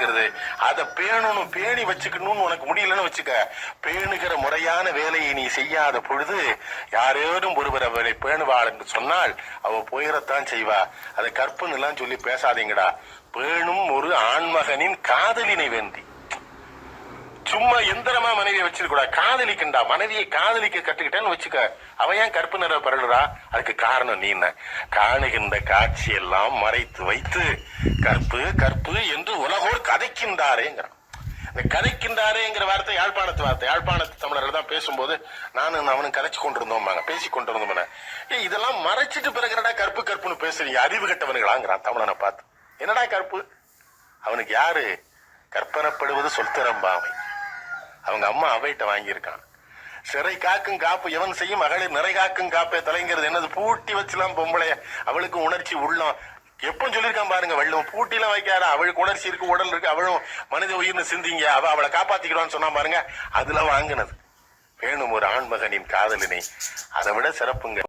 அப்படிங்கிறது. அதை பேணணும், பேணி வச்சுக்கணும்னு உனக்கு முடியலன்னு வச்சுக்க. பேணுகிற முறையான வேலையை நீ செய்யாத பொழுது யாரேனும் ஒருவர் அவளை பேணுவாள் என்று சொன்னால் அவ போயிடத்தான் செய்வா. அதை கற்புன்னு எல்லாம் சொல்லி பேசாதீங்கடா. பேணும் ஒரு ஆண்மகனின் காதலினை வேண்டி. சும்மா எந்திரமா மனைவியை வச்சிருக்கூடாது. காதலிக்கண்டா, மனைவியை காதலிக்க கட்டுக்கிட்டேன்னு வச்சுக்க. அவன் ஏன் கற்பு நிற பரலுறா? அதுக்கு காரணம் நீ காணுகின்ற காட்சியெல்லாம் மறைத்து வைத்து கற்பு கற்பு என்று உலகோர் கதைக்கின்றாரேங்கிறான். இந்த கதைக்கின்றாரேங்கிற வார்த்தை யாழ்ப்பாணத்து வார்த்தை. யாழ்ப்பாணத்து தமிழர்கள் தான் பேசும்போது நானும் அவனும் கதைச்சு கொண்டிருந்தோம், பேசி கொண்டிருந்தோம். இதெல்லாம் மறைச்சிட்டு பிறகுடா கற்பு கற்புன்னு பேசுறீங்க, அறிவு கட்டவனுங்களாங்கிறான் தமிழனை பார்த்து. என்னடா கற்பு? அவனுக்கு யாரு கற்பனப்படுவது சொல்திறம்பாவை. அவங்க அம்மா அவைட்ட வாங்கியிருக்கான். சிறை காக்கும் காப்பு எவன் செய்யும் மகளிர் நிறை காக்கும் காப்பே தலைங்கிறது என்னது? பூட்டி வச்சுலாம் பொம்பளைய, அவளுக்கு உணர்ச்சி உள்ளம். எப்ப சொல்லியிருக்கான் பாருங்க வள்ளுவம். பூட்டிலாம் வைக்காத, அவளுக்கு உணர்ச்சி இருக்கு, உடல் இருக்கு, அவளும் மனித உயிர்னு சிந்திங்க, அவளை காப்பாத்திக்கலாம்னு சொன்னா பாருங்க. அதுல வாங்கினது வேணும் ஒரு ஆண்மகனின் காதலினை. அதை விட சிறப்புங்க.